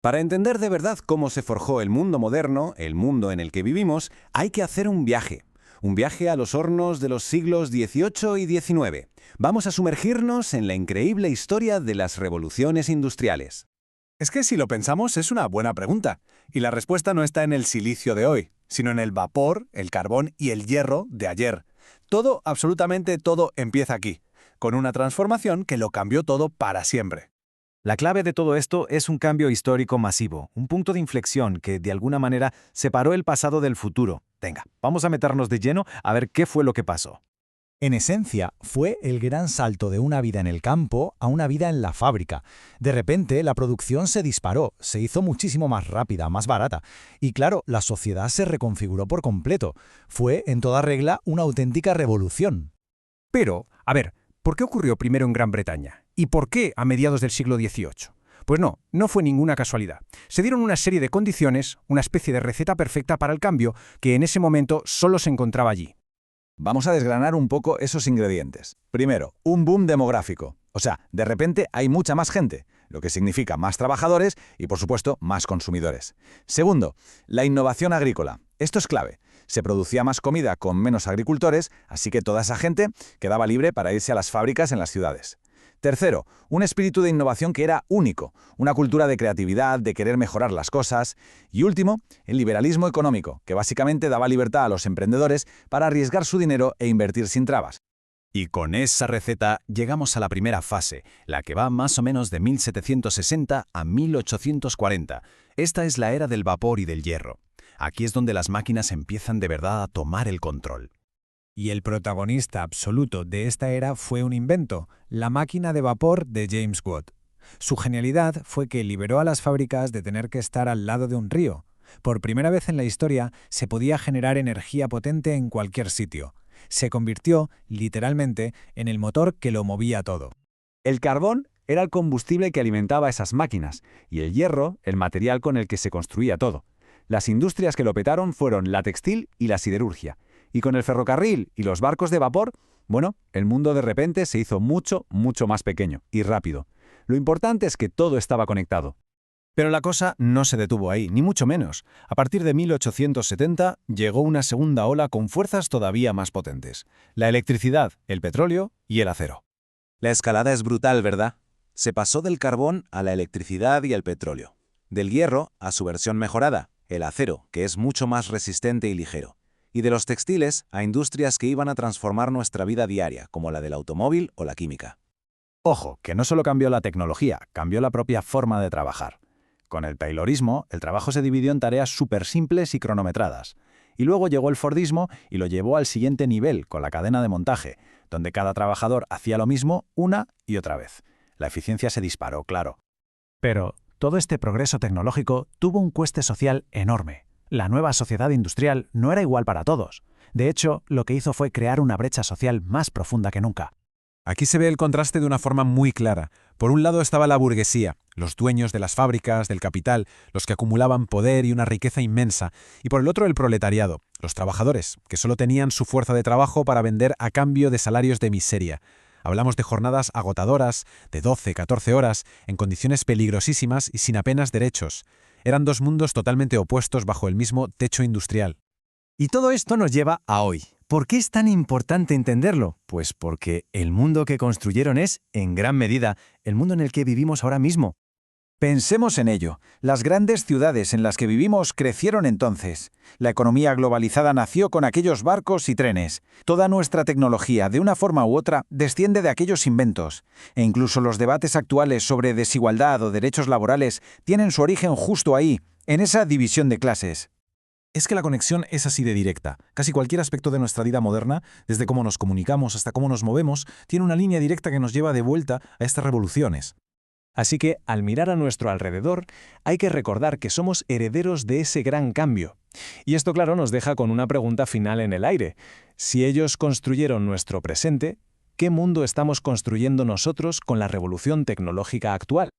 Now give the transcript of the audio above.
Para entender de verdad cómo se forjó el mundo moderno, el mundo en el que vivimos, hay que hacer un viaje. Un viaje a los hornos de los siglos XVIII y XIX. Vamos a sumergirnos en la increíble historia de las revoluciones industriales. Es que si lo pensamos es una buena pregunta, y la respuesta no está en el silicio de hoy, sino en el vapor, el carbón y el hierro de ayer. Todo, absolutamente todo, empieza aquí, con una transformación que lo cambió todo para siempre. La clave de todo esto es un cambio histórico masivo, un punto de inflexión que, de alguna manera, separó el pasado del futuro. Venga, vamos a meternos de lleno a ver qué fue lo que pasó. En esencia, fue el gran salto de una vida en el campo a una vida en la fábrica. De repente, la producción se disparó, se hizo muchísimo más rápida, más barata. Y claro, la sociedad se reconfiguró por completo. Fue, en toda regla, una auténtica revolución. Pero, a ver, ¿por qué ocurrió primero en Gran Bretaña? ¿Y por qué a mediados del siglo XVIII? Pues no fue ninguna casualidad. Se dieron una serie de condiciones, una especie de receta perfecta para el cambio, que en ese momento solo se encontraba allí. Vamos a desgranar un poco esos ingredientes. Primero, un boom demográfico. O sea, de repente hay mucha más gente, lo que significa más trabajadores y, por supuesto, más consumidores. Segundo, la innovación agrícola. Esto es clave. Se producía más comida con menos agricultores, así que toda esa gente quedaba libre para irse a las fábricas en las ciudades. Tercero, un espíritu de innovación que era único, una cultura de creatividad, de querer mejorar las cosas. Y último, el liberalismo económico, que básicamente daba libertad a los emprendedores para arriesgar su dinero e invertir sin trabas. Y con esa receta llegamos a la primera fase, la que va más o menos de 1760 a 1840. Esta es la era del vapor y del hierro. Aquí es donde las máquinas empiezan de verdad a tomar el control. Y el protagonista absoluto de esta era fue un invento, la máquina de vapor de James Watt. Su genialidad fue que liberó a las fábricas de tener que estar al lado de un río. Por primera vez en la historia se podía generar energía potente en cualquier sitio. Se convirtió, literalmente, en el motor que lo movía todo. El carbón era el combustible que alimentaba esas máquinas, y el hierro, el material con el que se construía todo. Las industrias que lo petaron fueron la textil y la siderurgia. Y con el ferrocarril y los barcos de vapor, bueno, el mundo de repente se hizo mucho, mucho más pequeño y rápido. Lo importante es que todo estaba conectado. Pero la cosa no se detuvo ahí, ni mucho menos. A partir de 1870 llegó una segunda ola con fuerzas todavía más potentes. La electricidad, el petróleo y el acero. La escalada es brutal, ¿verdad? Se pasó del carbón a la electricidad y al petróleo. Del hierro a su versión mejorada, el acero, que es mucho más resistente y ligero. Y de los textiles a industrias que iban a transformar nuestra vida diaria, como la del automóvil o la química. Ojo, que no solo cambió la tecnología, cambió la propia forma de trabajar. Con el taylorismo, el trabajo se dividió en tareas súper simples y cronometradas. Y luego llegó el Fordismo y lo llevó al siguiente nivel, con la cadena de montaje, donde cada trabajador hacía lo mismo una y otra vez. La eficiencia se disparó, claro. Pero todo este progreso tecnológico tuvo un coste social enorme. La nueva sociedad industrial no era igual para todos. De hecho, lo que hizo fue crear una brecha social más profunda que nunca. Aquí se ve el contraste de una forma muy clara. Por un lado estaba la burguesía, los dueños de las fábricas, del capital, los que acumulaban poder y una riqueza inmensa, y por el otro el proletariado, los trabajadores, que solo tenían su fuerza de trabajo para vender a cambio de salarios de miseria. Hablamos de jornadas agotadoras, de 12, 14 horas, en condiciones peligrosísimas y sin apenas derechos. Eran dos mundos totalmente opuestos bajo el mismo techo industrial. Y todo esto nos lleva a hoy. ¿Por qué es tan importante entenderlo? Pues porque el mundo que construyeron es, en gran medida, el mundo en el que vivimos ahora mismo. Pensemos en ello. Las grandes ciudades en las que vivimos crecieron entonces. La economía globalizada nació con aquellos barcos y trenes. Toda nuestra tecnología, de una forma u otra, desciende de aquellos inventos. E incluso los debates actuales sobre desigualdad o derechos laborales tienen su origen justo ahí, en esa división de clases. Es que la conexión es así de directa. Casi cualquier aspecto de nuestra vida moderna, desde cómo nos comunicamos hasta cómo nos movemos, tiene una línea directa que nos lleva de vuelta a estas revoluciones. Así que, al mirar a nuestro alrededor, hay que recordar que somos herederos de ese gran cambio. Y esto, claro, nos deja con una pregunta final en el aire. Si ellos construyeron nuestro presente, ¿qué mundo estamos construyendo nosotros con la revolución tecnológica actual?